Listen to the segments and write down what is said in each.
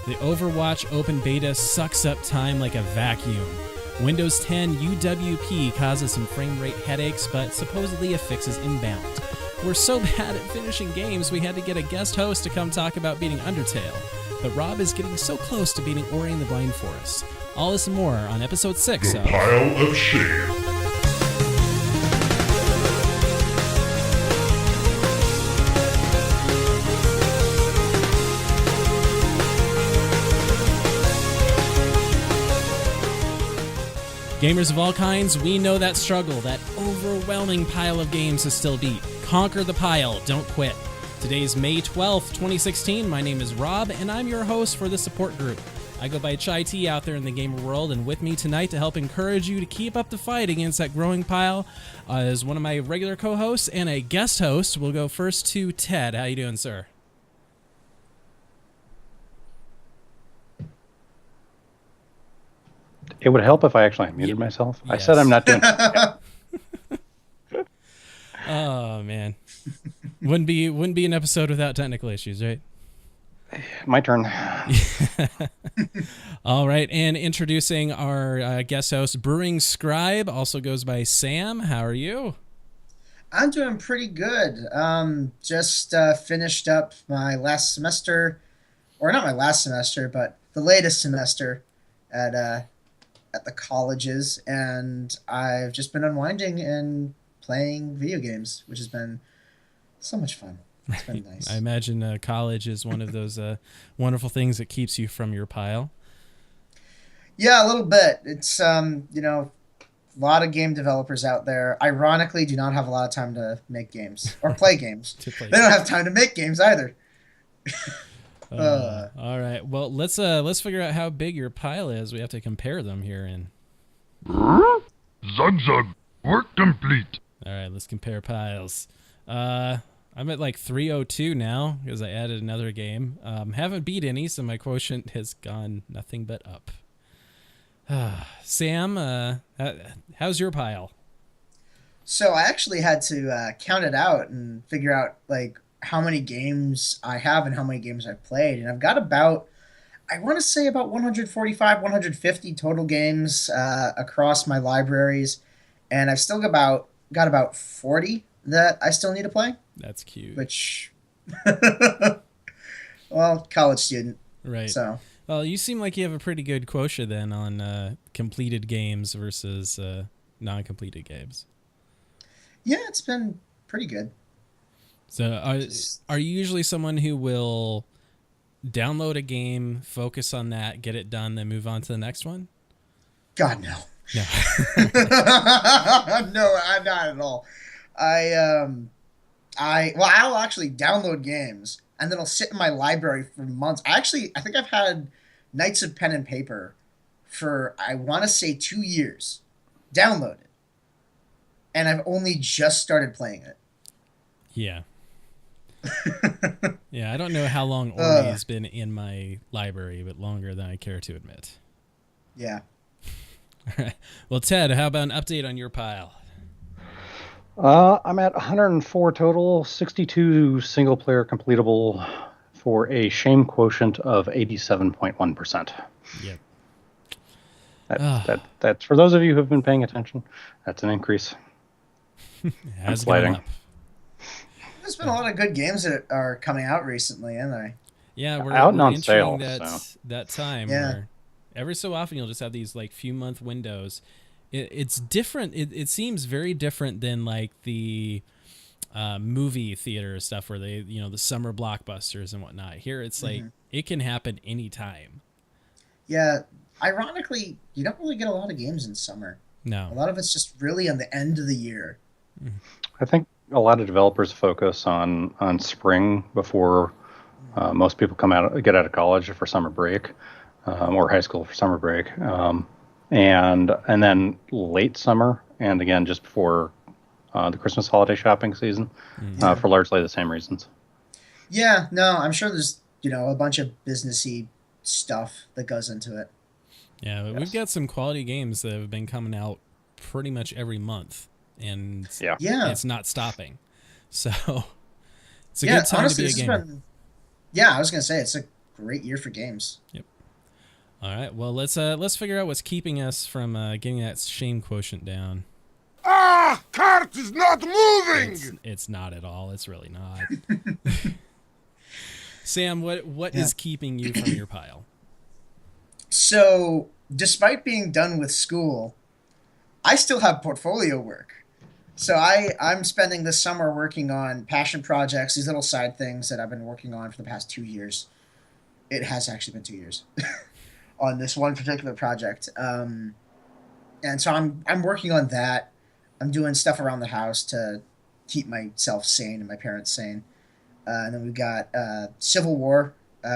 The Overwatch open beta sucks up time like a vacuum. Windows 10 UWP causes some frame rate headaches, but supposedly a fix is inbound. We're so bad at finishing games, we had to get a guest host to come talk about beating Undertale. But Rob is getting so close to beating Ori and the Blind Forest. All this and more on episode 6 The of Pile of Shame. Gamers of all kinds, we know that struggle, that overwhelming pile of games to still beat. Conquer the pile, don't quit. Today's May 12th, 2016. My name is Rob, and I'm your host for the support group. I go by Chai T out there in the gamer world, and with me tonight to help encourage you to keep up the fight against that growing pile is one of my regular co-hosts and a guest host. We'll go first to Ted. How you doing, sir? It would help if I actually muted myself. Yes. I said I'm not doing it. Oh man, wouldn't be an episode without technical issues, right? My turn. All right, and introducing our guest host, Brewing Scribe, also goes by Sam. How are you? I'm doing pretty good. Just finished up my last semester, or not my last semester, but the latest semester at the colleges, and I've just been unwinding and playing video games, which has been so much fun. It's been nice. I imagine college is one of those wonderful things that keeps you from your pile. Yeah, a little bit. It's a lot of game developers out there, ironically, do not have a lot of time to make games or play games. They don't have time to make games either. All right. Well, let's figure out how big your pile is. We have to compare them here. Zug zug. Work complete. All right, let's compare piles. I'm at like 302 now because I added another game. Haven't beat any, so my quotient has gone nothing but up. Sam, how's your pile? So I actually had to count it out and figure out like how many games I have and how many games I've played. And I've got about 145, 150 total games across my libraries. And I've still got about 40 that I still need to play. That's cute. Which, well, college student. Right. So. Well, you seem like you have a pretty good quotient then on completed games versus non-completed games. Yeah, it's been pretty good. So are you usually someone who will download a game, focus on that, get it done, then move on to the next one? God, no. No. No, I'm not at all. I'll actually download games and then I'll sit in my library for months. I think I've had Knights of Pen and Paper for, I want to say 2 years downloaded. And I've only just started playing it. Yeah. Yeah, I don't know how long Ori has been in my library, but longer than I care to admit. Yeah. All right. Well, Ted, how about an update on your pile? I'm at 104 total, 62 single-player completable for a shame quotient of 87.1%. Yep. That's for those of you who have been paying attention. That's an increase. Has gone up. There's been a lot of good games that are coming out recently, aren't there? Yeah, we're out and on entering sale. that time Yeah. where every so often you'll just have these like few month windows. It's different. It seems very different than like the movie theater stuff where they, the summer blockbusters and whatnot. Here it's like it can happen anytime. Yeah. Ironically, you don't really get a lot of games in summer. No. A lot of it's just really on the end of the year. I think a lot of developers focus on spring before most people get out of college for summer break or high school for summer break. And then late summer, and again just before the Christmas holiday shopping season, for largely the same reasons. Yeah, no, I'm sure there's a bunch of businessy stuff that goes into it. Yeah, but we've got some quality games that have been coming out pretty much every month, and it's not stopping. So it's a good time honestly, to be a gamer. Yeah, I was gonna say it's great year for games. Yep. All right. Well, let's figure out what's keeping us from getting that shame quotient down. Ah! Cart is not moving! It's not at all. It's really not. Sam, what is keeping you from your pile? So, despite being done with school, I still have portfolio work. So I'm spending this summer working on passion projects, these little side things that I've been working on for the past 2 years. It has actually been 2 years on this one particular project. And so I'm working on that. I'm doing stuff around the house to keep myself sane and my parents sane. And then we've got Civil War,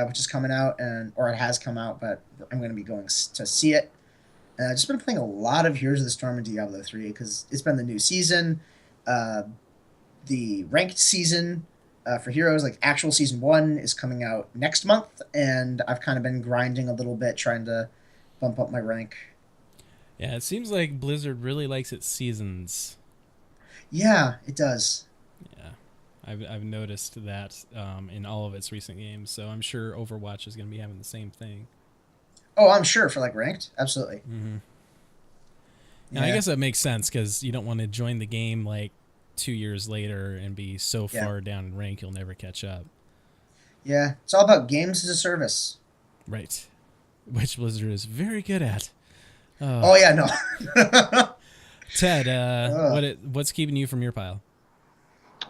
which is coming out, or it has come out, but I'm going to be going to see it. And I've just been playing a lot of Heroes of the Storm and Diablo 3 because it's been the new season. The ranked season for Heroes, like actual season 1, is coming out next month, and I've kind of been grinding a little bit trying to bump up my rank. Yeah, it seems like Blizzard really likes its seasons. Yeah, it does. Yeah, I've noticed that in all of its recent games, so I'm sure Overwatch is going to be having the same thing. Oh, I'm sure for like ranked, absolutely. Mm-hmm. Yeah. And I guess that makes sense because you don't want to join the game like 2 years later and be so far down in rank you'll never catch up. Yeah, it's all about games as a service. Right, which Blizzard is very good at. Oh yeah, no. Ted, what's keeping you from your pile?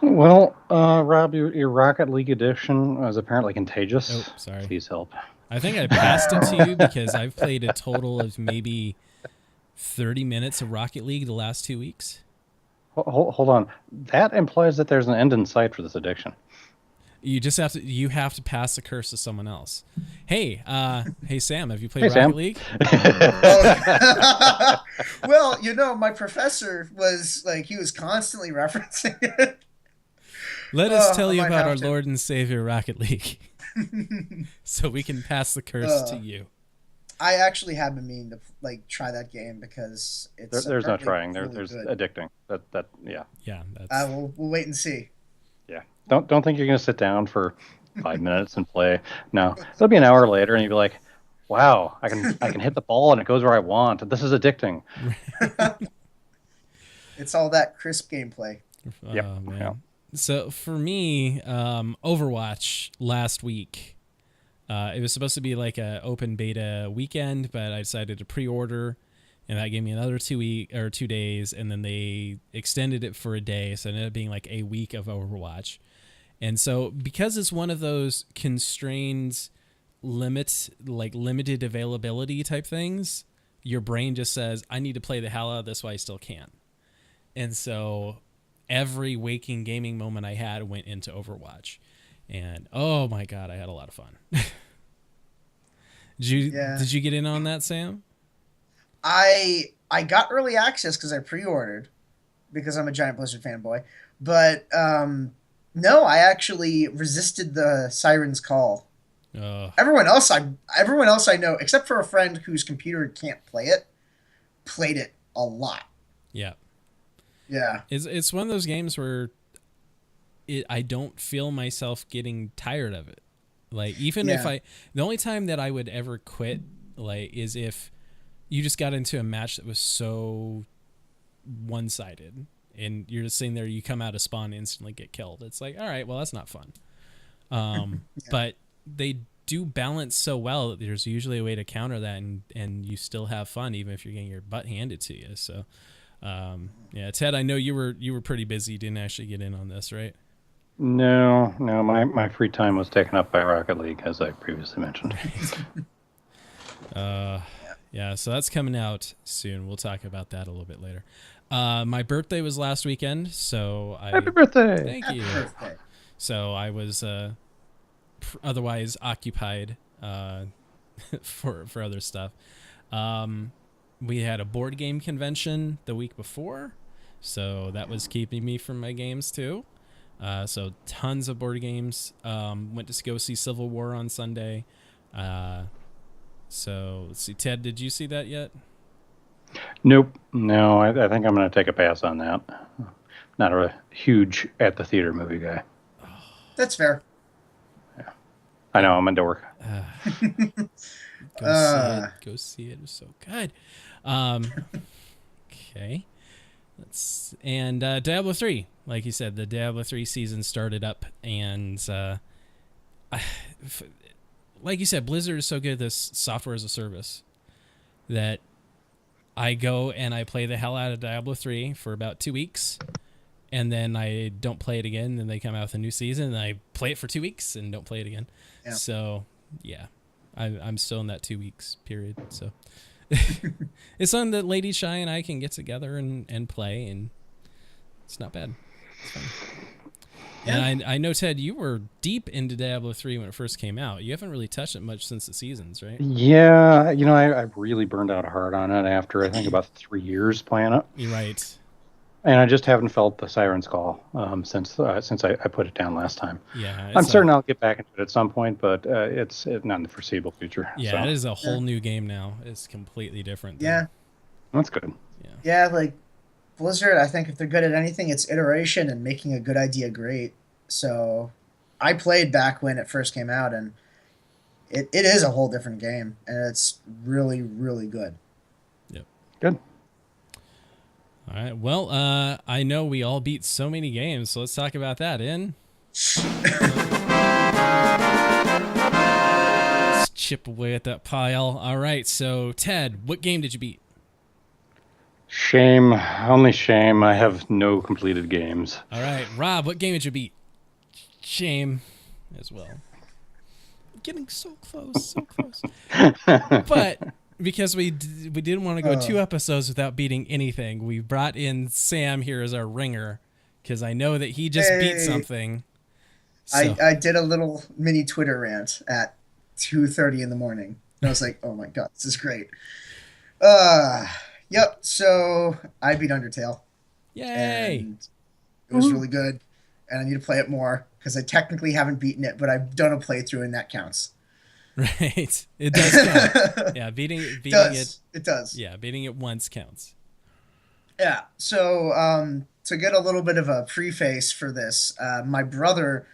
Well, Rob, your Rocket League edition was apparently contagious. Oh, sorry. Please help. I think I passed it to you because I've played a total of maybe 30 minutes of Rocket League the last 2 weeks. Hold on. That implies that there's an end in sight for this addiction. You have to pass the curse to someone else. Hey, Sam, have you played Rocket Sam. League? Well, my professor was like, he was constantly referencing it. Let us tell you about our Lord and Savior Rocket League. So we can pass the curse to you. I actually have been meaning to try that game because it's there's no trying. Really there's good. addicting. Yeah. Yeah, that's... we'll wait and see. Yeah. Don't think you're gonna sit down for 5 minutes and play. No, it'll be an hour later, and you'll be like, "Wow, I can hit the ball and it goes where I want. This is addicting." It's all that crisp gameplay. Yep. Oh, man. Yeah. So for me, Overwatch last week, it was supposed to be like a open beta weekend, but I decided to pre-order, and that gave me another 2 days, and then they extended it for a day, so it ended up being like a week of Overwatch. And so because it's one of those constrained limited availability type things, your brain just says, I need to play the hell out of this while I still can. And so every waking gaming moment I had went into Overwatch. And oh my God, I had a lot of fun. Did you get in on that, Sam? I got early access because I pre-ordered because I'm a giant Blizzard fanboy. But no, I actually resisted the Siren's Call. Everyone else I know, except for a friend whose computer can't play it, played it a lot. Yeah. Yeah. It's one of those games where I don't feel myself getting tired of it. Like even if the only time that I would ever quit is if you just got into a match that was so one-sided and you're just sitting there, you come out of spawn and instantly get killed. It's like, all right, well, that's not fun. But they do balance so well that there's usually a way to counter that and you still have fun even if you're getting your butt handed to you. So Ted, I know you were pretty busy. You didn't actually get in on this, right? No, my free time was taken up by Rocket League, as I previously mentioned. Yeah, so that's coming out soon. We'll talk about that a little bit later. My birthday was last weekend, so Happy birthday! Thank you. Happy birthday. So I was otherwise occupied for other stuff. We had a board game convention the week before, so that was keeping me from my games too. So tons of board games. Went to go see Civil War on Sunday. So let's see. Ted, did you see that yet? Nope. No, I think I'm going to take a pass on that. Not a huge at the theater movie guy. That's fair. Yeah, I know. I'm into work. Go see it. Go see it. It was so good. Um, okay. And Diablo 3, like you said, the Diablo 3 season started up, and like you said, Blizzard is so good at this software as a service that I go and I play the hell out of Diablo 3 for about 2 weeks, and then I don't play it again. Then they come out with a new season, and I play it for 2 weeks and don't play it again. Yeah. So, yeah, I'm still in that 2 weeks period. So it's something that Lady Shy and I can get together and play, and it's not bad. It's fun. Yeah. And I know, Ted, you were deep into Diablo 3 when it first came out. You haven't really touched it much since the seasons, right? Yeah, I really burned out hard on it after, I think, about 3 years playing it. You're right. And I just haven't felt the Siren's Call since I put it down last time. Yeah, I'm certain I'll get back into it at some point, but it's not in the foreseeable future. Yeah, so. It is a whole new game now. It's completely different. Yeah. That's good. Yeah, like Blizzard, I think if they're good at anything, it's iteration and making a good idea great. So I played back when it first came out, and it is a whole different game, and it's really, really good. Yep. Good. All right. Well, I know we all beat so many games, so let's talk about that. Let's chip away at that pile. All right. So, Ted, what game did you beat? Shame. Only shame. I have no completed games. All right. Rob, what game did you beat? Shame as well. Getting so close, so close. But because we didn't want to go 2 episodes without beating anything, we brought in Sam here as our ringer because I know that he just beat something. So. I did a little mini Twitter rant at 2:30 in the morning. And I was like, oh my god, this is great. Yep, so I beat Undertale. Yay! And it was really good, and I need to play it more because I technically haven't beaten it, but I've done a playthrough, and that counts. Right. It does count. Yeah, beating it. It does. Yeah, beating it once counts. Yeah, so to get a little bit of a preface for this, my brother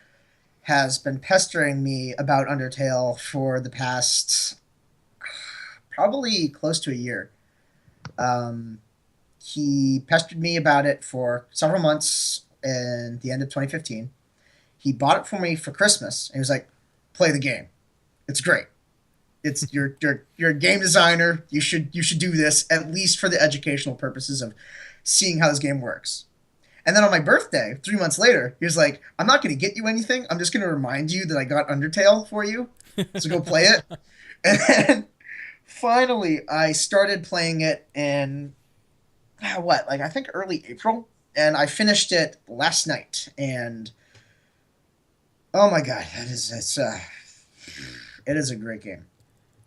has been pestering me about Undertale for the past probably close to a year. He pestered me about it for several months in the end of 2015. He bought it for me for Christmas, and he was like, "Play the game. It's great. It's you're a game designer. You should do this at least for the educational purposes of seeing how this game works." And then on my birthday, 3 months later, he was like, "I'm not going to get you anything. I'm just going to remind you that I got Undertale for you. So go play it." And then finally, I started playing it in I think early April, and I finished it last night. And oh my god, it is a great game.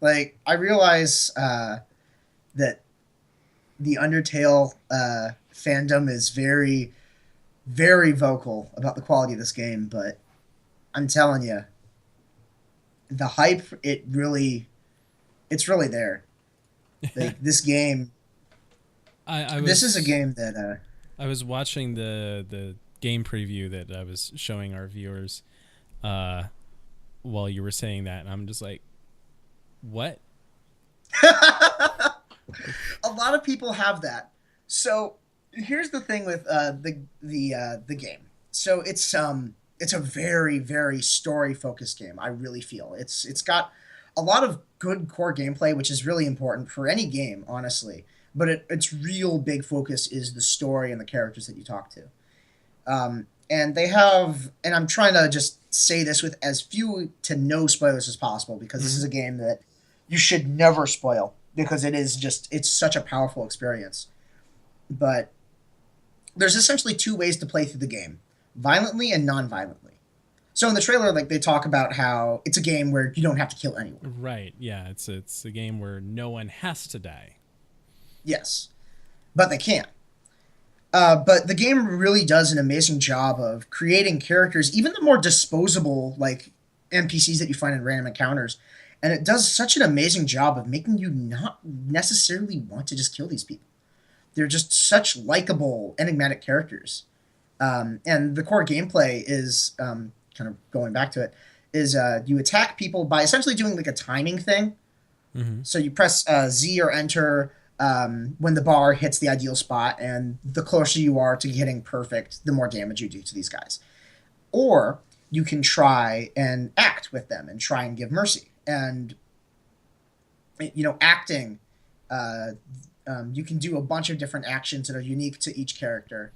Like, I realize that the Undertale fandom is very, very vocal about the quality of this game, but I'm telling you, the hype, it's really there. Like, this game, this is a game that I was watching the game preview that I was showing our viewers while you were saying that, and I'm just like, what? A lot of people have that. So here's the thing with the game. So it's a very, very story focused game. I really feel it's got a lot of good core gameplay, which is really important for any game, honestly. But its real big focus is the story and the characters that you talk to. And they have, and I'm trying to just say this with as few to no spoilers as possible, because this is a game that you should never spoil, because it's such a powerful experience. But there's essentially 2 ways to play through the game: violently and non-violently. So in the trailer, like, they talk about how it's a game where you don't have to kill anyone. Right. Yeah. It's a game where no one has to die. Yes, but they can't. But the game really does an amazing job of creating characters, even the more disposable, like, NPCs that you find in random encounters. And it does such an amazing job of making you not necessarily want to just kill these people. They're just such likable, enigmatic characters. And the core gameplay is, kind of going back to it, is you attack people by essentially doing like a timing thing. Mm-hmm. So you press Z or enter when the bar hits the ideal spot, and the closer you are to hitting perfect, the more damage you do to these guys. Or you can try and act with them and try and give mercy. And acting, uh, you can do a bunch of different actions that are unique to each character.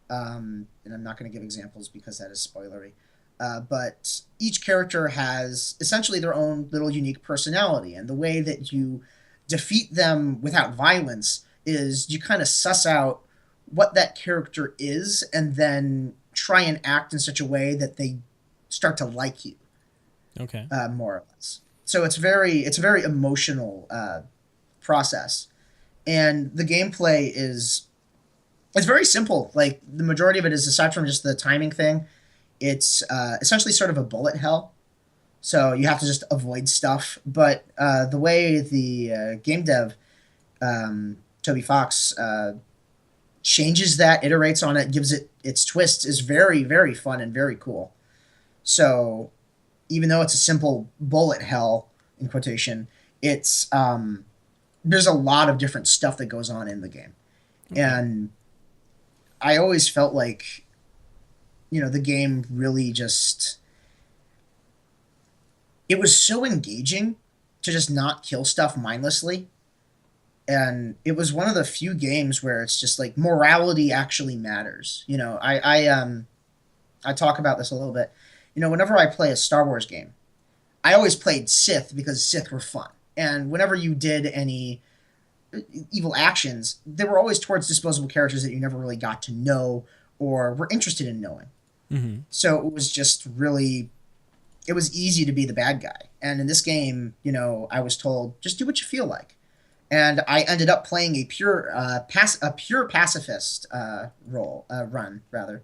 And I'm not going to give examples because that is spoilery. But each character has essentially their own little unique personality, and the way that you defeat them without violence is you kind of suss out what that character is, and then try and act in such a way that they start to like you, Okay. more or less. So it's a very emotional process, and the gameplay is it's very simple. Like the majority of it is, aside from just the timing thing, it's essentially sort of a bullet hell. So you have to just avoid stuff. But the way the game dev, Toby Fox, changes that, iterates on it, gives it its twist, is very, very fun and very cool. So even though it's a simple bullet hell, in quotation, it's there's a lot of different stuff that goes on in the game. Okay. And I always felt like, the game really just, it was so engaging to just not kill stuff mindlessly. And it was one of the few games where it's just like morality actually matters. I talk about this a little bit. Whenever I play a Star Wars game, I always played Sith because Sith were fun. And whenever you did any evil actions, they were always towards disposable characters that you never really got to know or were interested in knowing. Mm-hmm. So it was just really, it was easy to be the bad guy. And in this game, I was told, just do what you feel like. And I ended up playing a pure pacifist run rather,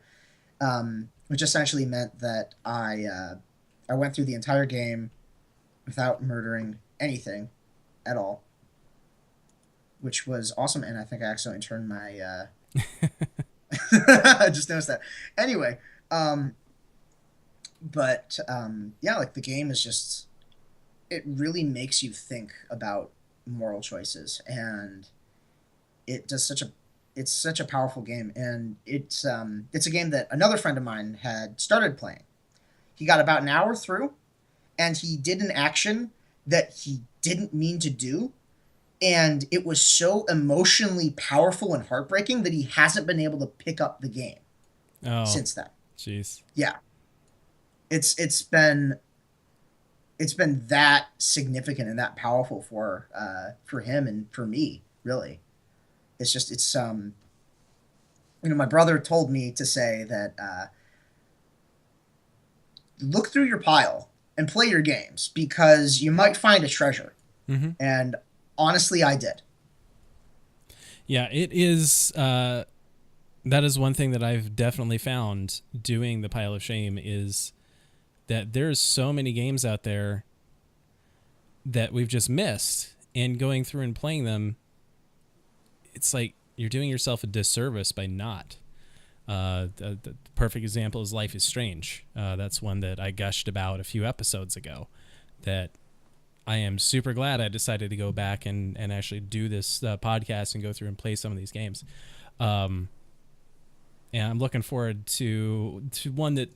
which essentially meant that I went through the entire game without murdering anything at all, which was awesome. And I think I accidentally turned my I just noticed that. Anyway, yeah, like the game is just, it really makes you think about moral choices, and it's such a powerful game. And it's a game that another friend of mine had started playing. He got about an hour through, and he did an action that he didn't mean to do, and it was so emotionally powerful and heartbreaking that he hasn't been able to pick up the game since then. Jeez. Yeah. It's been that significant and that powerful for him and for me, really. It's my brother told me to say that look through your pile and play your games because you might find a treasure. Mm-hmm. And honestly, I did. Yeah, it is. That is one thing that I've definitely found doing the Pile of Shame is that there's so many games out there that we've just missed, and going through and playing them, it's like you're doing yourself a disservice by not. The perfect example is Life is Strange. That's one that I gushed about a few episodes ago that I am super glad I decided to go back and actually do this podcast and go through and play some of these games. And I'm looking forward to one that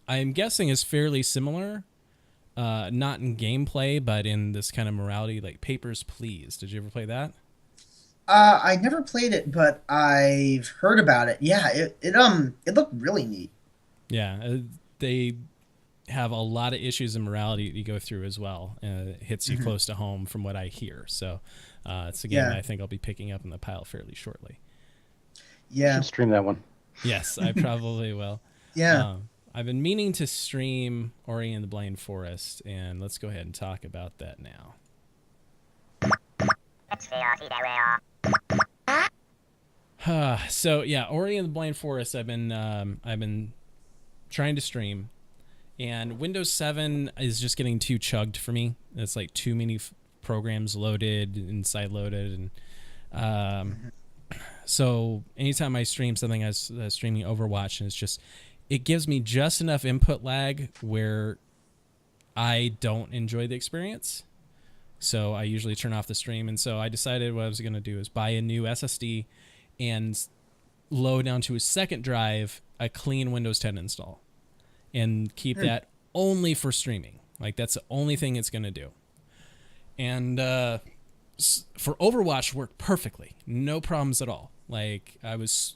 I'm guessing is fairly similar, not in gameplay, but in this kind of morality, like Papers, Please. Did you ever play that? I never played it, but I've heard about it. Yeah, it looked really neat. Yeah, they have a lot of issues in morality that you go through as well. It hits you close to home from what I hear. So it's a game that I think I'll be picking up in the pile fairly shortly. Yeah. You should stream that one. Yes, I probably will. Yeah. I've been meaning to stream Ori and the Blind Forest, and let's go ahead and talk about that now. So yeah, Ori and the Blind Forest. I've been trying to stream, and Windows 7 is just getting too chugged for me. It's like too many programs loaded and side loaded, and so anytime I stream something, I was streaming Overwatch, and it gives me just enough input lag where I don't enjoy the experience. So I usually turn off the stream. And so I decided what I was going to do is buy a new SSD and load onto a second drive a clean Windows 10 install and keep that only for streaming. Like, that's the only thing it's going to do. And for Overwatch, worked perfectly. No problems at all. Like, I was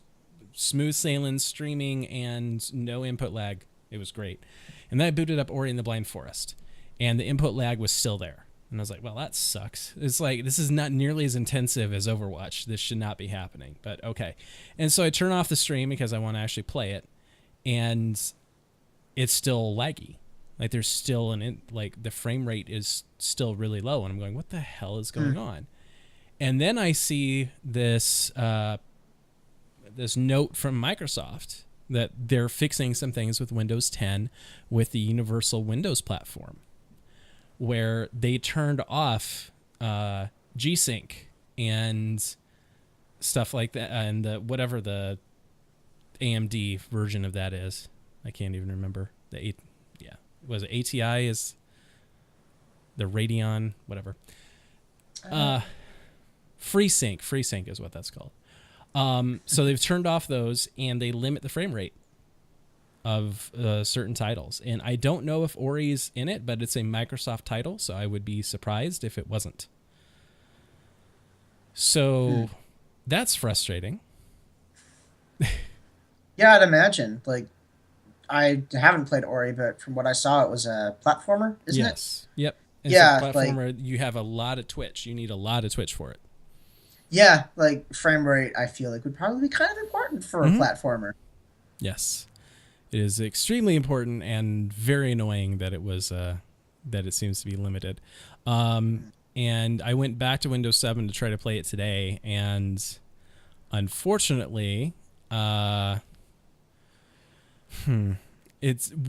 smooth sailing, streaming, and no input lag. It was great. And then I booted up Ori and the Blind Forest, and the input lag was still there. And I was like, well, that sucks. It's like, this is not nearly as intensive as Overwatch. This should not be happening, but okay. And so I turn off the stream because I want to actually play it, and it's still laggy. Like, there's still like the frame rate is still really low, and I'm going, what the hell is going on? And then I see this this note from Microsoft that they're fixing some things with Windows 10 with the Universal Windows platform, where they turned off G-Sync and stuff like that, and whatever the AMD version of that is. I can't even remember. Was it ATI is the Radeon, whatever. FreeSync is what that's called. So they've turned off those, and they limit the frame rate of certain titles. And I don't know if Ori's in it, but it's a Microsoft title, so I would be surprised if it wasn't. So that's frustrating. Yeah, I'd imagine. Like, I haven't played Ori, but from what I saw, it was a platformer, isn't it? Yes. Yep. It's Yeah, a platformer. You have a lot of twitch. You need a lot of twitch for it. Yeah, like frame rate, I feel like would probably be kind of important for a platformer. Yes, it is extremely important and very annoying that it was that it seems to be limited. And I went back to Windows 7 to try to play it today, and unfortunately, it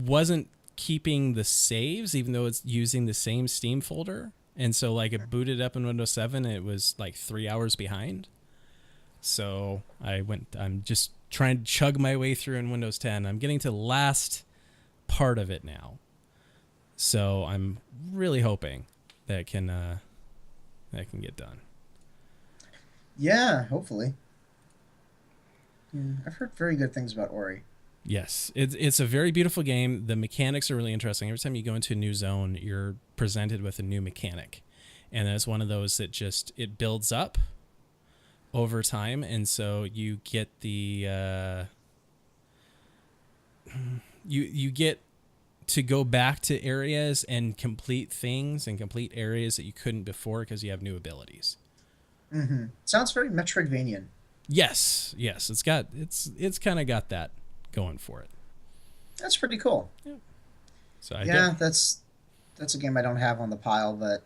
wasn't keeping the saves, even though it's using the same Steam folder. And so, like, it booted up in Windows 7, and it was like 3 hours behind. So I'm just trying to chug my way through in Windows 10. I'm getting to the last part of it now. So I'm really hoping that can get done. Yeah, hopefully. Yeah, I've heard very good things about Ori. Yes, it's a very beautiful game. The mechanics are really interesting. Every time you go into a new zone, you're presented with a new mechanic. And that's one of those that it builds up over time. And so you get the you get to go back to areas and complete things and complete areas that you couldn't before because you have new abilities. Mm-hmm. Sounds very Metroidvanian. Yes, it's kind of got that going for it. That's pretty cool. Yeah. So that's a game I don't have on the pile, but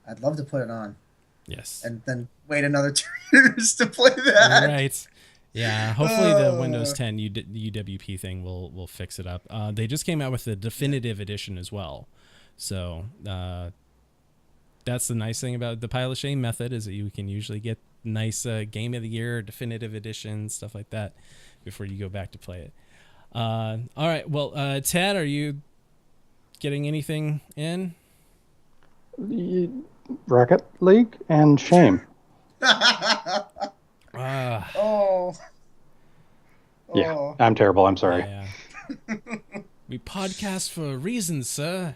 I'd love to put it on. Yes. And then wait another 2 years to play that. Right. Yeah. Hopefully the Windows 10 UWP thing will fix it up. They just came out with the definitive edition as well. So that's the nice thing about the pile of shame method, is that you can usually get nice game of the year, definitive edition, stuff like that before you go back to play it. All right. Well, Ted, are you getting anything in? Rocket League and Shame. Oh. Yeah, I'm terrible. I'm sorry. Yeah. We podcast for a reason, sir.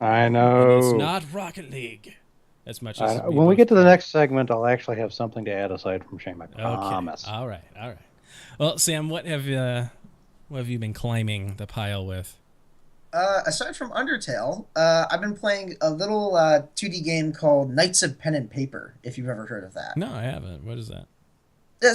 I know. And it's not Rocket League. As much as when we get to the next segment, I'll actually have something to add aside from Shame. I promise. Okay. All right. Well, Sam, what have you been climbing the pile with? Aside from Undertale, I've been playing a little 2D game called Knights of Pen and Paper, if you've ever heard of that. No, I haven't. What is that?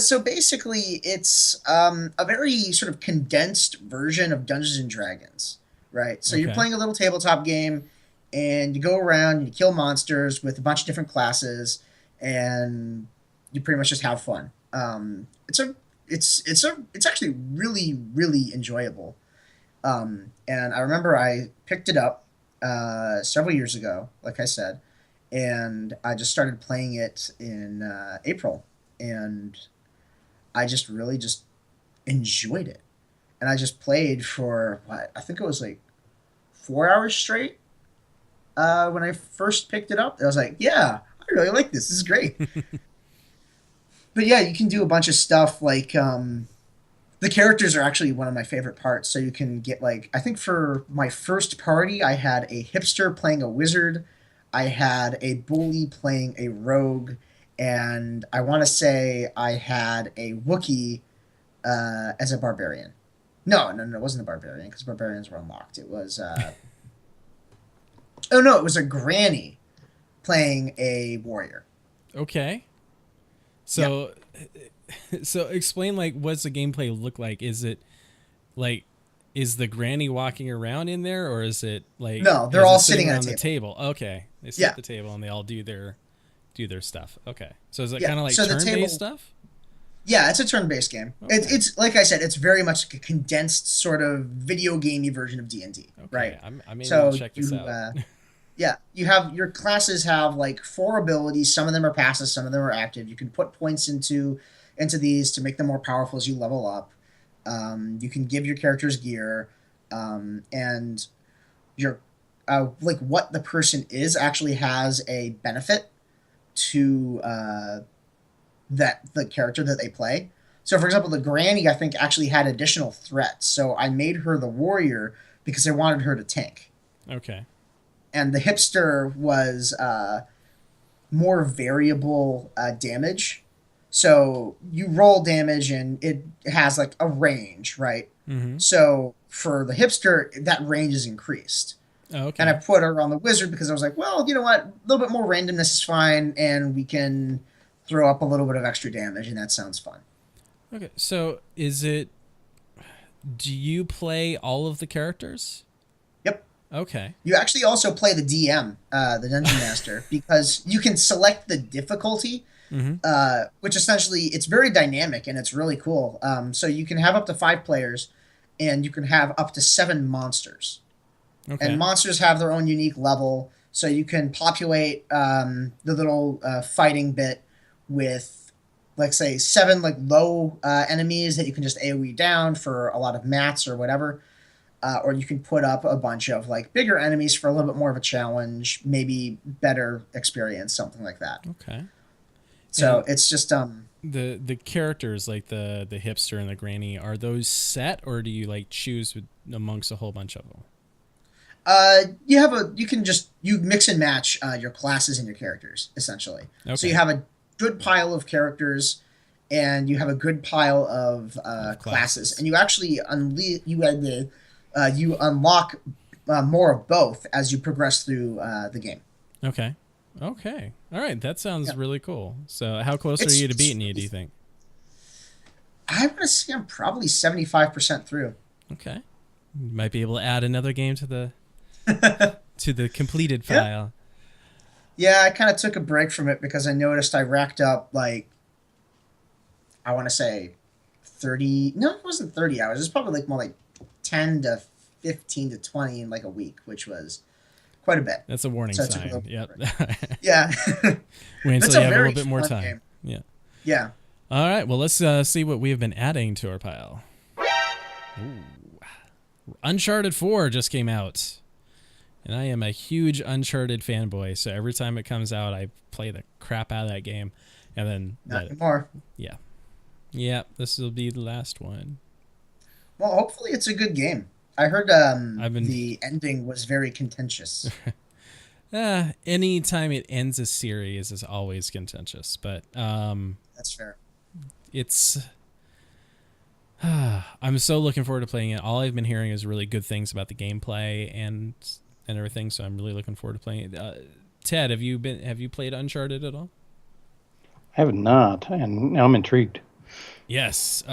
So basically, it's a very sort of condensed version of Dungeons and Dragons, right? So you're playing a little tabletop game, and you go around and you kill monsters with a bunch of different classes, and you pretty much just have fun. It's actually really, really enjoyable. And I remember I picked it up several years ago, like I said, and I just started playing it in April, and I just really just enjoyed it. And I just played for, I think it was like 4 hours straight. when I first picked it up. I was like, yeah, I really like this. This is great. But yeah, you can do a bunch of stuff like the characters are actually one of my favorite parts. So you can get like I think for my first party, I had a hipster playing a wizard, I had a bully playing a rogue, and I want to say I had a Wookiee as a barbarian. No, no, no, it wasn't a barbarian because barbarians were unlocked. It was oh no, it was a granny playing a warrior. Okay. Yep. So, so explain like what's the gameplay look like? Is it like is the granny walking around in there, or is it like No, they're is it all sitting sitting at a around the table. table? Okay, they sit Yeah, at the table and they all do their stuff. Okay, so is it yeah. kind of like So the turn based table, stuff? yeah, it's a turn-based game. Okay, It's like I said, it's very much like a condensed sort of video gamey version of D&D, okay. right? I maybe I'll So check this out. yeah, you have your classes have like four abilities. Some of them are passive, some of them are active. You can put points into these to make them more powerful as you level up. You can give your characters gear, and your like what the person is actually has a benefit to that the character that they play. So, for example, the granny I think actually had additional threats. So I made her the warrior because I wanted her to tank, Okay, and the hipster was more variable damage. So you roll damage and it has like a range, right? mm-hmm. So for the hipster, that range is increased. Oh, And I okay, put her on the wizard because I was like, well, you know what? A little bit more randomness is fine, and we can throw up a little bit of extra damage, and that sounds fun. okay. So is it? Do you play all of the characters? Yep. Okay. You actually also play the DM, the dungeon master, because you can select the difficulty, Mm-hmm. which essentially it's very dynamic and it's really cool. So you can have up to 5 players, and you can have up to 7 monsters. And Okay. monsters have their own unique level, so you can populate the little fighting bit with, like, say, 7 like low enemies that you can just AOE down for a lot of mats or whatever, or you can put up a bunch of like bigger enemies for a little bit more of a challenge, maybe better experience, something like that. Okay. So And it's just the characters like the hipster and the granny, are those set, or do you like choose amongst a whole bunch of them? you can just you mix and match your classes and your characters essentially. So you Okay. have a good pile of characters, and you have a good pile of Of classes, classes. and you actually you unlock more of both as you progress through the game. Okay. Okay. All right. That sounds Yeah, really cool. So how close are you to it's beating you, do really, you think? I want to say I'm probably 75% through. Okay. You might be able to add another game to the completed Yeah. file. Yeah, I kind of took a break from it because I noticed I racked up like I want to say 30. No, it wasn't 30 hours. It's probably like more like 10 to 15 to 20 in like a week, which was quite a bit. That's a warning So I took a sign. little Yep. break. Yeah. Wait It's until a you have a little very bit more fun time. game. Yeah. Yeah. All right. Well, let's see what we have been adding to our pile. Uncharted 4 just came out. And I am a huge Uncharted fanboy, so every time it comes out, I play the crap out of that game. And then, Not anymore. yeah. Yeah, this will be the last one. Well, hopefully it's a good game. I heard I've been, the ending was very contentious. anytime it ends a series is always contentious, but That's fair. it's, I'm so looking forward to playing it. All I've been hearing is really good things about the gameplay and everything, so I'm really looking forward to playing it. Ted, have you played Uncharted at all? I have not, and now I'm intrigued. Yes.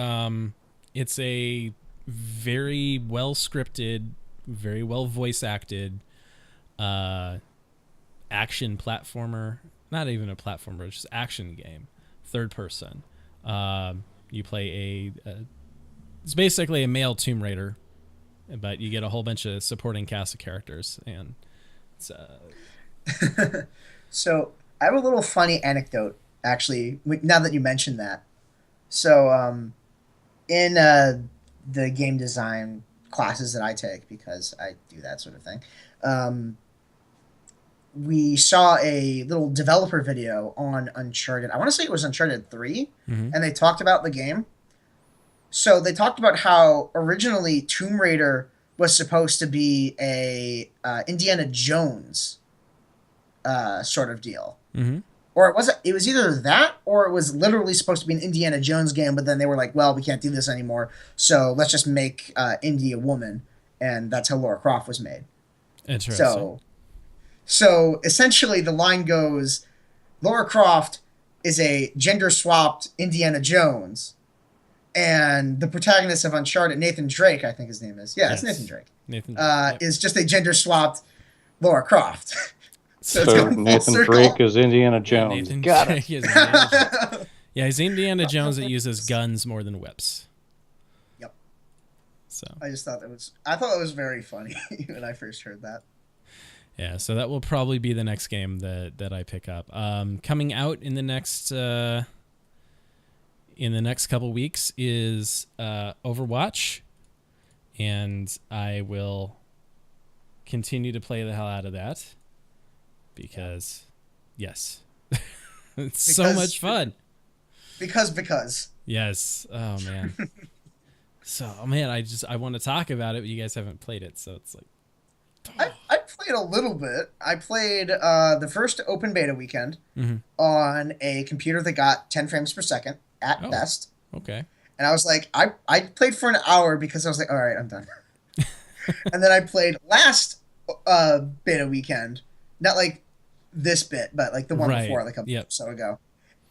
It's a very well scripted, very well voice acted action platformer. Not even a platformer, it's just action game. Third person. You play it's basically a male Tomb Raider, but you get a whole bunch of supporting cast of characters, and it's So I have a little funny anecdote, actually, now that you mentioned that. So in the game design classes that I take, because I do that sort of thing, um, we saw a little developer video on Uncharted. I want to say it was Uncharted 3, Mm-hmm. and they talked about the game. So they talked about how originally Tomb Raider was supposed to be a Indiana Jones sort of deal. Mm-hmm. Or it was either that or it was literally supposed to be an Indiana Jones game, but then they were like, well, we can't do this anymore, so let's just make Indy a woman, and that's how Lara Croft was made. Interesting. So essentially the line goes, Lara Croft is a gender swapped Indiana Jones, and the protagonist of Uncharted, Nathan Drake, I think his name is. Yeah, Yes. it's Nathan Drake. Nathan yep. Is just a gender swapped Lara Croft. So it's going full Nathan circle. Drake is Indiana Yeah, Jones. Nathan Got Drake it. is Indiana Jones. Yeah, he's Indiana Jones that uses guns more than whips. Yep. So I thought it was very funny when I first heard that. yeah, so that will probably be the next game that I pick up. Coming out in the next couple weeks is Overwatch, and I will continue to play the hell out of that because yes, it's so much fun. Because. Yes. Oh man. So man, I want to talk about it, but you guys haven't played it, so it's like. I played a little bit. I played the first open beta weekend on a computer that got 10 frames per second at best. Okay. And I was like, I played for an hour because I was like, all right, I'm done. And then I played last beta weekend, not like this bit, but like the one before, like a month or so ago,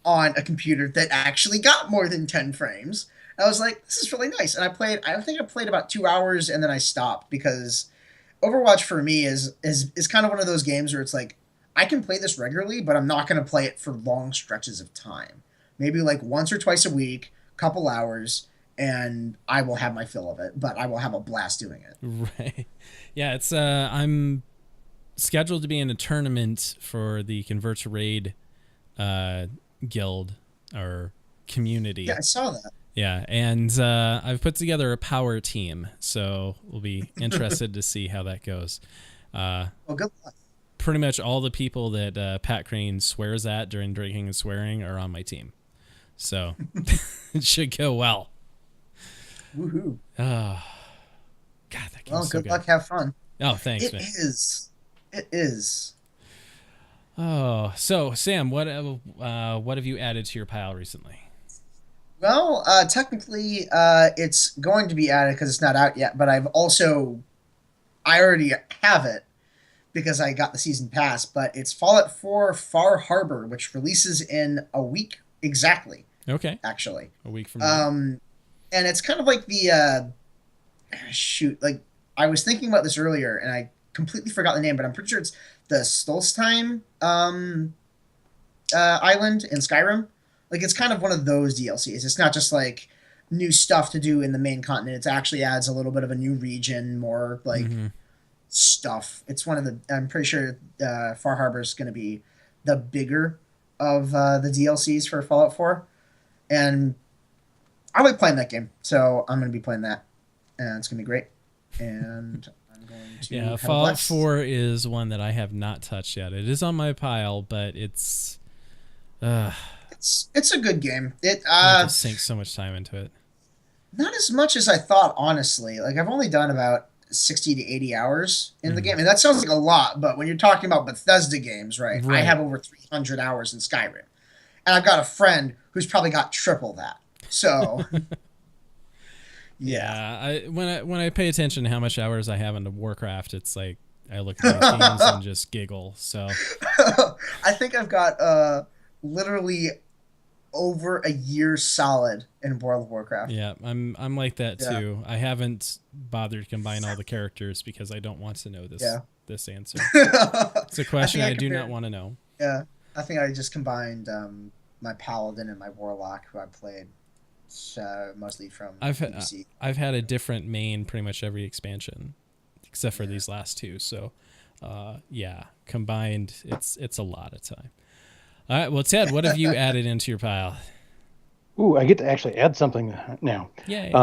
on a computer that actually got more than 10 frames. And I was like, this is really nice. And I think I played about 2 hours and then I stopped because Overwatch for me is kind of one of those games where it's like, I can play this regularly, but I'm not going to play it for long stretches of time. Maybe like once or twice a week, couple hours, and I will have my fill of it, but I will have a blast doing it. Right. Yeah, it's I'm scheduled to be in a tournament for the Convert to Raid guild or community. Yeah, I saw that. Yeah, and I've put together a power team, so we'll be interested to see how that goes. Well, good luck. Pretty much all the people that Pat Crane swears at during drinking and swearing are on my team. So it should go well. Woohoo. Oh, God, that game's so good luck. Have fun. Oh, thanks, man. It is. Oh, so Sam, what have you added to your pile recently? Well, technically, it's going to be added because it's not out yet, but I already have it because I got the season pass, but it's Fallout 4 Far Harbor, which releases in a week exactly. Okay. Actually. A week from now. And it's kind of like the, like, I was thinking about this earlier, and I completely forgot the name, but I'm pretty sure it's the Stolzheim island in Skyrim. Like, it's kind of one of those DLCs. It's not just, like, new stuff to do in the main continent. It actually adds a little bit of a new region, more, like, stuff. It's one of the... I'm pretty sure Far Harbor is going to be the bigger of the DLCs for Fallout 4. And I like playing that game, so I'm going to be playing that. And it's going to be great. And I'm going to... Yeah, Fallout 4 is one that I have not touched yet. It is on my pile, but it's... It's a good game. I have to sink so much time into it. Not as much as I thought, honestly. Like, I've only done about 60 to 80 hours in the game. And that sounds like a lot, but when you're talking about Bethesda games, right? I have over 300 hours in Skyrim. And I've got a friend who's probably got triple that. So... Yeah, when I pay attention to how much hours I have into Warcraft, it's like I look at these games and just giggle. So I think I've got literally over a year solid in World of Warcraft. Yeah, I'm like that too. I haven't bothered to combine all the characters because I don't want to know this answer. It's a question I do not want to know. Yeah, I think I just combined my Paladin and my Warlock, who I played. Mostly from PC. I've had a different main pretty much every expansion except for these last two, so combined it's a lot of time. All right, well, Ted, what have you added into your pile? Ooh, I get to actually add something now. Yay.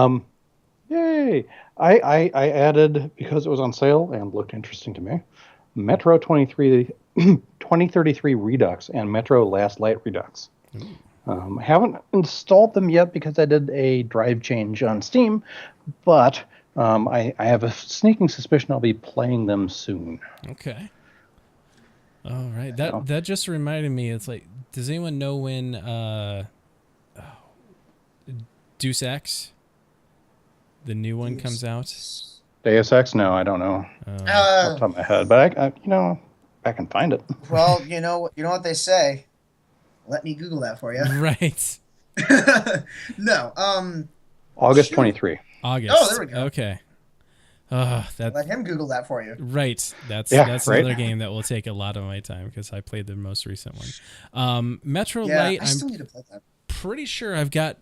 Yay. I added, because it was on sale and looked interesting to me, Metro 2033 2033 Redux and Metro Last Light Redux. I haven't installed them yet because I did a drive change on Steam, but I have a sneaking suspicion I'll be playing them soon. Okay. All right. That just reminded me. It's like, does anyone know when Deus Ex, the new one, comes out? Deus Ex? No, I don't know off the top of my head, but I can find it. Well, you know what they say. Let me Google that for you. Right. No. August 23. August. Oh, there we go. Okay. Let him Google that for you. Right. That's right? another game that will take a lot of my time because I played the most recent one. Metro Light. I still need to play that. Pretty sure I've got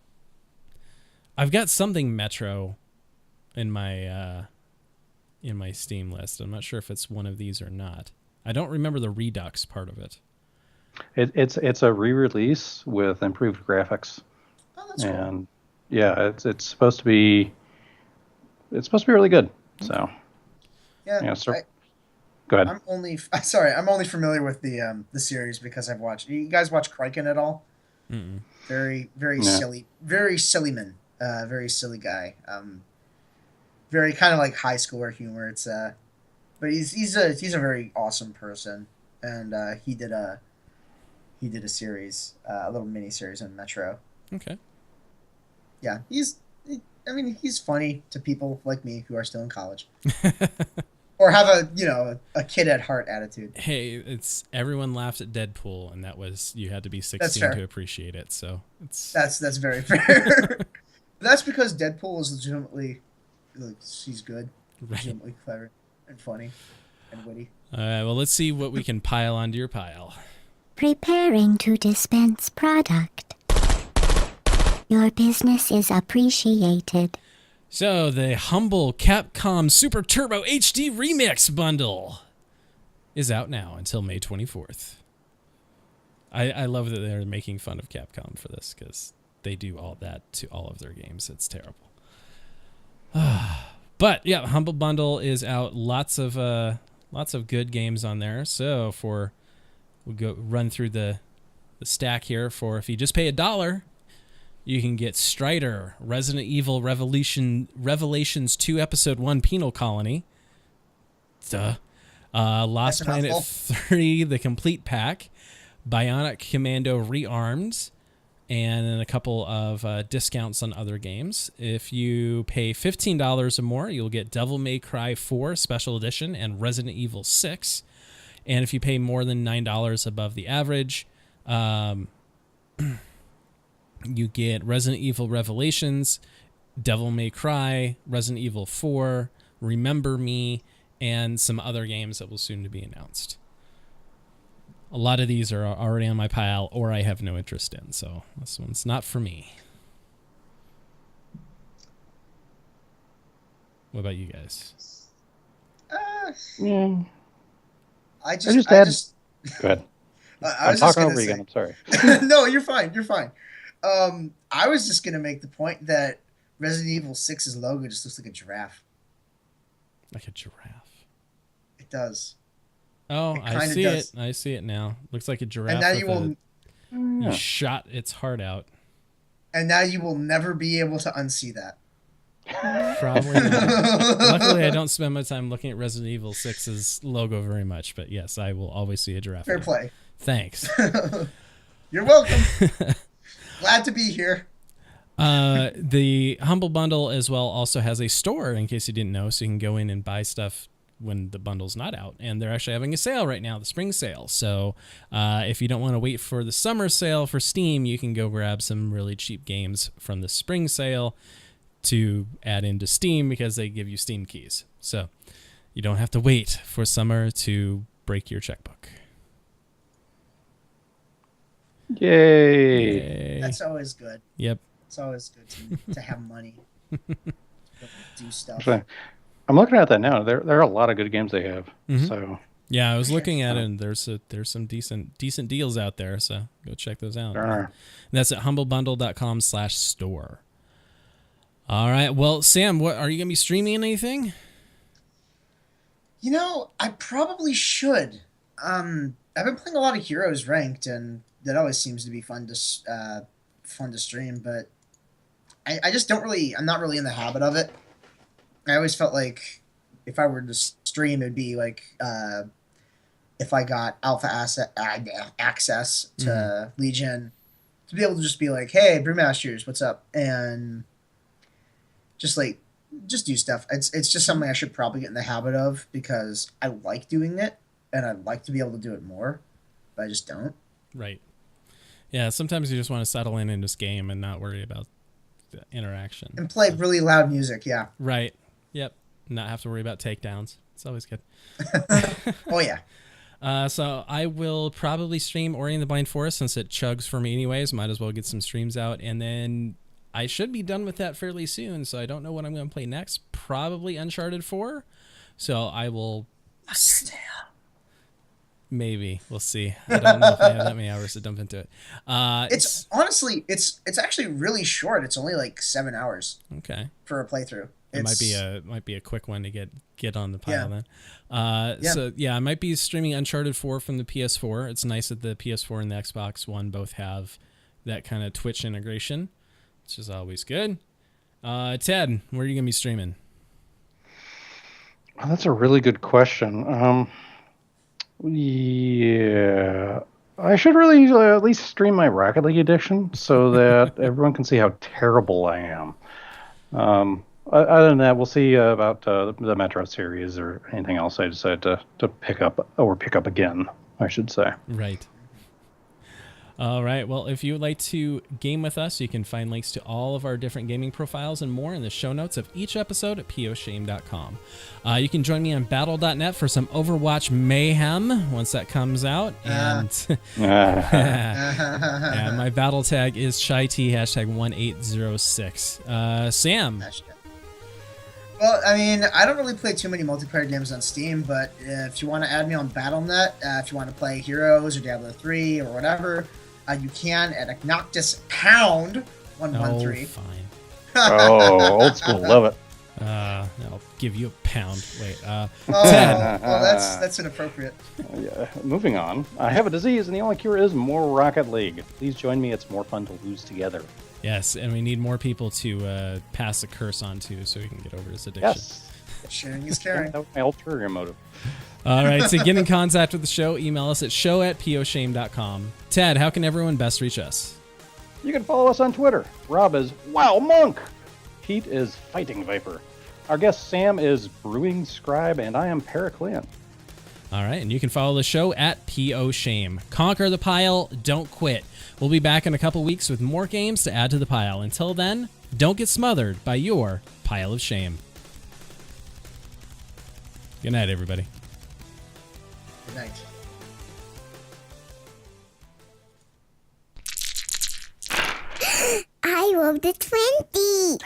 something Metro in my Steam list. I'm not sure if it's one of these or not. I don't remember the Redux part of it. It's a re-release with improved graphics. Oh, that's and yeah, it's supposed to be really good. So yeah. Go ahead. I'm only familiar with the series because I've watched. You guys watch Criken at all? Mm-mm. Very silly man. Very silly guy. Very kind of like high schooler humor. It's but he's a very awesome person, and he did a series, a little mini series on Metro. Okay. Yeah, he's funny to people like me who are still in college, or have a kid at heart attitude. Hey, it's everyone laughed at Deadpool, and that was you had to be 16 to appreciate it. So that's very fair. That's because Deadpool is legitimately, he's good, legitimately clever and funny and witty. All right, well, let's see what we can pile onto your pile. Preparing to dispense product. Your business is appreciated. So, the humble Capcom Super Turbo HD Remix bundle is out now until May 24th. I love that they're making fun of Capcom for this because they do all that to all of their games. It's terrible. But yeah, Humble Bundle is out. Lots of good games on there. So we'll go run through the stack here. For if you just pay $1, you can get Strider, Resident Evil Revelations 2 Episode 1 Penal Colony. Lost Planet 3, the complete pack. Bionic Commando Rearmed, and then a couple of discounts on other games. If you pay $15 or more, you'll get Devil May Cry 4 Special Edition and Resident Evil 6. And if you pay more than $9 above the average, you get Resident Evil Revelations, Devil May Cry, Resident Evil 4, Remember Me, and some other games that will soon to be announced. A lot of these are already on my pile, or I have no interest in, so this one's not for me. What about you guys? Yeah. I just Go ahead. I'm talking over you again. I'm sorry. No, you're fine. You're fine. I was just gonna make the point that Resident Evil 6's logo just looks like a giraffe. Like a giraffe? It does. Oh, I see it. I see it now. Looks like a giraffe. And now you shot its heart out. And now you will never be able to unsee that. Probably not. Luckily, I don't spend my time looking at Resident Evil 6's logo very much, but yes, I will always see a giraffe. Fair play. Thanks. You're welcome. Glad to be here. The Humble Bundle as well also has a store, in case you didn't know, so you can go in and buy stuff when the bundle's not out. And they're actually having a sale right now, the spring sale. So if you don't want to wait for the summer sale for Steam, you can go grab some really cheap games from the spring sale to add into Steam because they give you Steam keys. So you don't have to wait for summer to break your checkbook. Yay. That's always good. Yep. It's always good to have money to do stuff. Actually, I'm looking at that now. There are a lot of good games they have. Mm-hmm. So yeah, I was looking at it, and there's some decent deals out there. So go check those out. And that's at humblebundle.com/store. All right. Well, Sam, what are you gonna be streaming anything? I probably should. I've been playing a lot of Heroes ranked, and that always seems to be fun to stream. But I just don't really. I'm not really in the habit of it. I always felt like if I were to stream, it'd be like if I got access to Legion, to be able to just be like, "Hey, Brewmasters, what's up?" and just just do stuff. It's just something I should probably get in the habit of because I like doing it and I'd like to be able to do it more, but I just don't. Right. Yeah, sometimes you just want to settle in this game and not worry about the interaction. And play really loud music, yeah. Right. Yep. Not have to worry about takedowns. It's always good. Oh, yeah. So I will probably stream Ori and the Blind Forest since it chugs for me anyways. Might as well get some streams out. And then I should be done with that fairly soon, so I don't know what I'm going to play next. Probably Uncharted 4. So I will... Maybe. We'll see. I don't know if I have that many hours to dump into it. It's honestly, it's actually really short. It's only like 7 hours. Okay. For a playthrough. It might be a quick one to get on the pile then. Yeah. So yeah, I might be streaming Uncharted 4 from the PS4. It's nice that the PS4 and the Xbox One both have that kind of Twitch integration, which is always good. Ted, where are you gonna be streaming? Oh, that's a really good question. Yeah, I should really at least stream my Rocket League edition so that everyone can see how terrible I am. Other than that, we'll see about the Metro series or anything else I decide to pick up again, I should say. Right. All right. Well, if you would like to game with us, you can find links to all of our different gaming profiles and more in the show notes of each episode at poshame.com. You can join me on battle.net for some Overwatch mayhem once that comes out. And yeah, my battle tag is ShyT, #1806. Sam. Well, I mean, I don't really play too many multiplayer games on Steam, but if you want to add me on Battle.net, if you want to play Heroes or Diablo 3 or whatever, you can at Noctis Pound 113. Oh, fine. Oh, old school, love it. I'll give you a pound. Wait, Oh, Ted. well, that's inappropriate. Yeah, moving on. I have a disease, and the only cure is more Rocket League. Please join me. It's more fun to lose together. Yes, and we need more people to pass the curse on to so we can get over this addiction. Yes. Sharing is caring. That was my ulterior motive. All right, so get in contact with the show. Email us at show@poshame.com. Ted, how can everyone best reach us? You can follow us on Twitter. Rob is Wow Monk. Pete is Fighting Viper. Our guest Sam is Brewing Scribe, and I am Periclean. All right, and you can follow the show at POShame. Conquer the pile, don't quit. We'll be back in a couple weeks with more games to add to the pile. Until then, don't get smothered by your pile of shame. Good night, everybody. Good night. I rolled a 20.